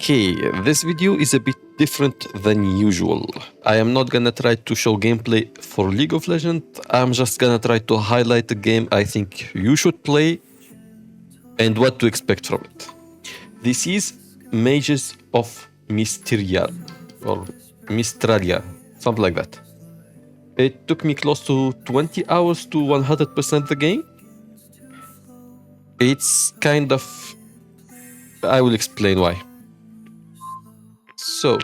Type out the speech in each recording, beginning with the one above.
Okay, this video is a bit different than usual. I am not gonna try to show gameplay for League of Legends. I'm just gonna try to highlight the game I think you should play and what to expect from it. This is Mages of Mistria or Mystralia, something like that. It took me close to 20 hours to 100% the game. It's kind of... I will explain why. So,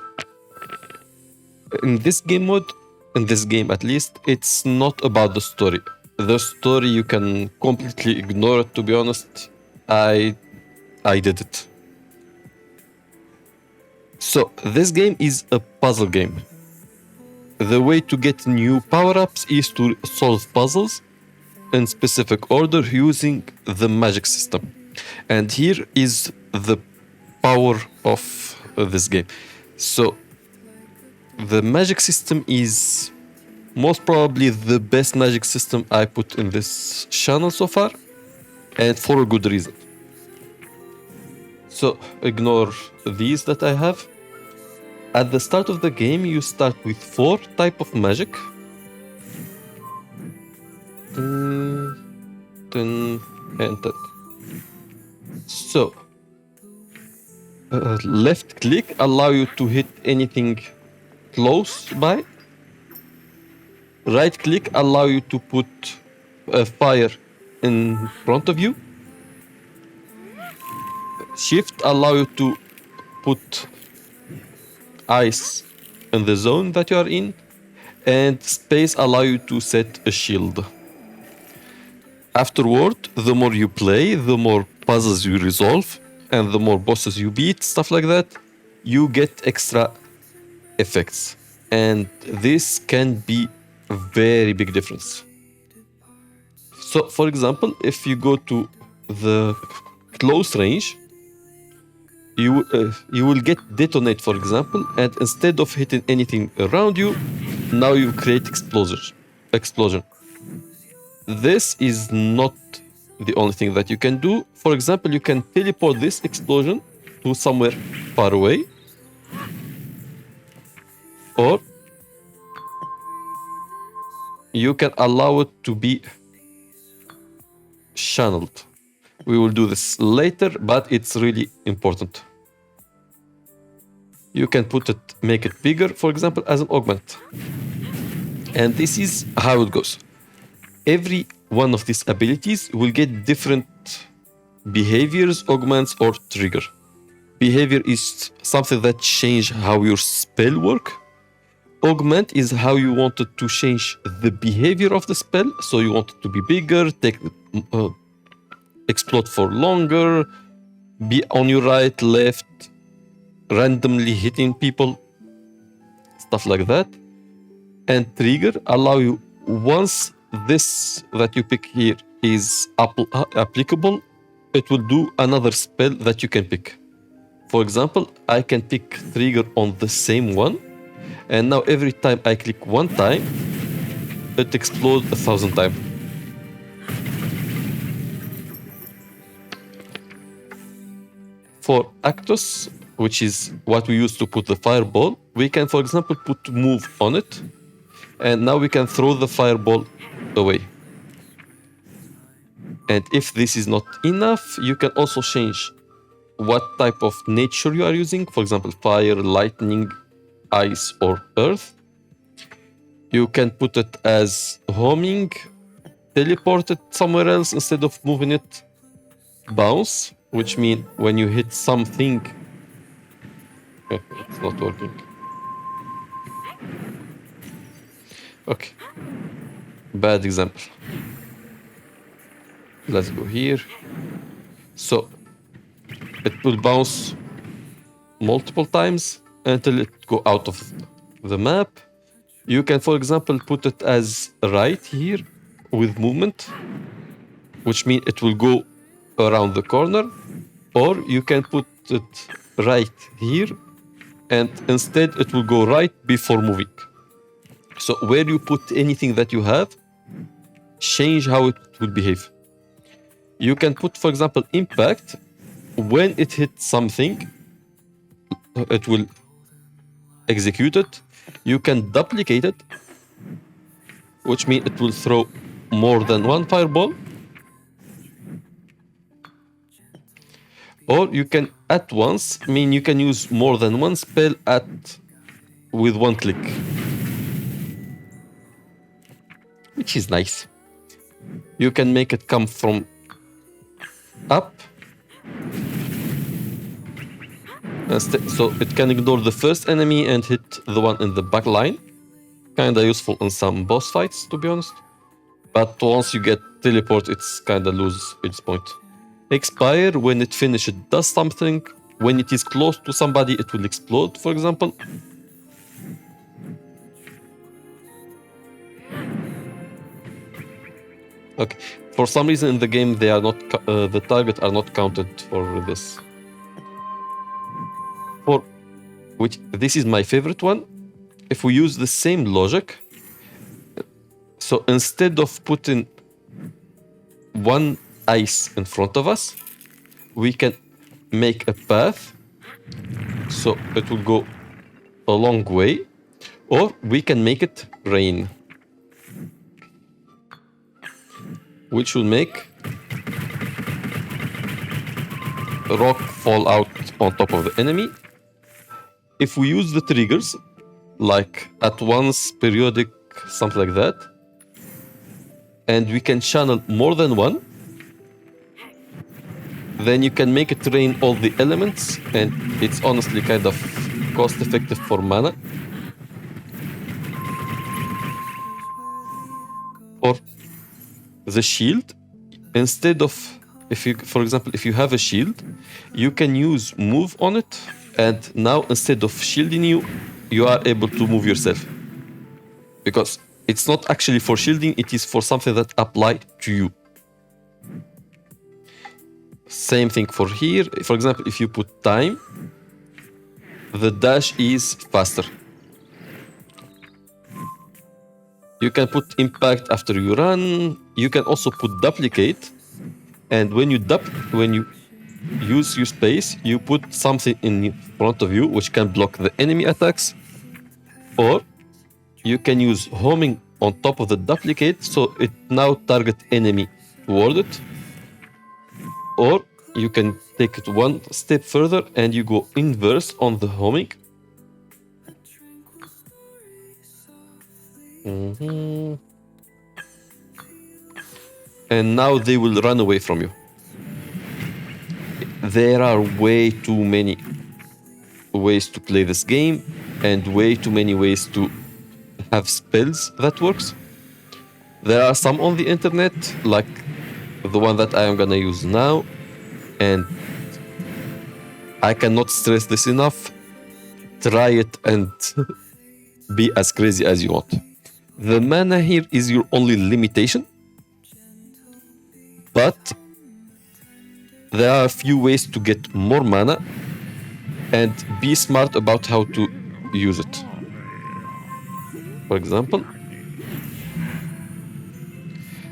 in this game mode, in this game at least, it's not about the story. The story you can completely ignore it, to be honest. I did it. So, this game is a puzzle game. The way to get new power-ups is to solve puzzles in specific order using the magic system. And here is the power of this game. So, the magic system is most probably the best magic system I put in this channel so far, and for a good reason. So, ignore these that I have. At the start of the game, you start with 4 types of magic. 10 and 10. So, left click allow you to hit anything close by. Right click allow you to put a fire in front of you. Shift allow you to put ice in the zone that you are in, and space allow you to set a shield. Afterward, the more you play, the more puzzles you resolve, and the more bosses you beat, stuff like that, you get extra effects. And this can be a very big difference. So, for example, if you go to the close range, you will get detonate, for example, and instead of hitting anything around you, now you create explosion. This is not the only thing that you can do. For example, you can teleport this explosion to somewhere far away, or you can allow it to be channeled. We will do this later, but it's really important. You can make it bigger, for example, as an augment. And this is how it goes. Every one of these abilities will get different behaviors, augments, or trigger. Behavior is something that change how your spell work. Augment is how you wanted to change the behavior of the spell. So you want it to be bigger, explode for longer, be on your right, left, randomly hitting people, stuff like that. And trigger allow you, once this that you pick here is applicable, it will do another spell that you can pick. For example, I can pick trigger on the same one, and now every time I click one time, it explodes 1,000 times. For Actus, which is what we use to put the fireball, we can, for example, put move on it, and now we can throw the fireball away. And if this is not enough, you can also change what type of nature you are using. For example, fire, lightning, ice, or earth. You can put it as homing, teleport it somewhere else instead of moving it, bounce, which means when you hit something... it's not working. Okay. Bad example. Let's go here. So, it will bounce multiple times until it go out of the map. You can, for example, put it as right here with movement, which means it will go around the corner, or you can put it right here, and instead it will go right before moving. So where you put anything that you have, change how it will behave. You can put, for example, impact when it hits something, it will execute it. You can duplicate it, which means it will throw more than one fireball. Or you can at once, mean you can use more than one spell with one click. Which is nice. You can make it come from up. So it can ignore the first enemy and hit the one in the back line. Kinda useful in some boss fights, to be honest. But once you get teleport, it's kinda lose its point. Expire, when it finishes, it does something. When it is close to somebody, it will explode, for example. Okay, for some reason in the game, they are not the target are not counted for this. For which this is my favorite one. If we use the same logic, so instead of putting one ice in front of us, we can make a path, so it will go a long way, or we can make it rain, which will make a rock fall out on top of the enemy. If we use the triggers, like at once, periodic, something like that, and we can channel more than one, then you can make it rain all the elements, and it's honestly kind of cost effective for mana. Or the shield, instead of, for example, if you have a shield, you can use move on it, and now instead of shielding you, you are able to move yourself. Because it's not actually for shielding, it is for something that apply to you. Same thing for here. For example, if you put time, the dash is faster. You can put impact after you run. You can also put duplicate. And when you use your space, you put something in front of you which can block the enemy attacks. Or you can use homing on top of the duplicate, so it now target enemy toward it. Or you can take it one step further and you go inverse on the homing. And now they will run away from you. There are way too many ways to play this game and way too many ways to have spells that works. There are some on the internet, like the one that I am gonna use now, and I cannot stress this enough. Try it and be as crazy as you want. The mana here is your only limitation, but there are a few ways to get more mana, and be smart about how to use it. For example,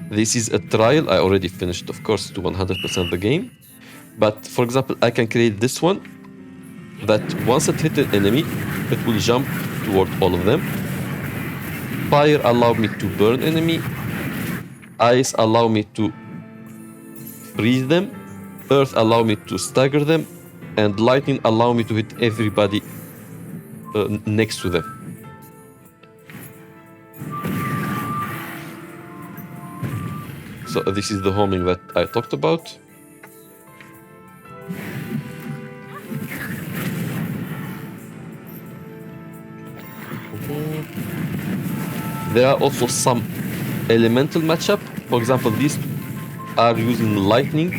this is a trial. I already finished, of course, to 100% the game. But for example, I can create this one that once it hits an enemy, it will jump toward all of them. Fire allow me to burn enemy. Ice allow me to freeze them. Earth allow me to stagger them. And lightning allow me to hit everybody next to them. So this is the homing that I talked about. There are also some elemental matchup. For example, these are using lightning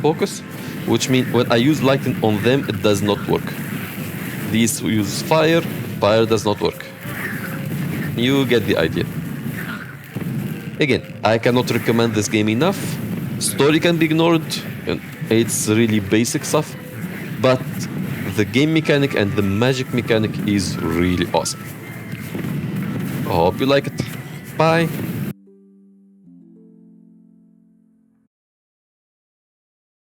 focus, which means when I use lightning on them, it does not work. These use fire, fire does not work. You get the idea. Again, I cannot recommend this game enough. Story can be ignored, and it's really basic stuff, but the game mechanic and the magic mechanic is really awesome. I hope you like it. Bye.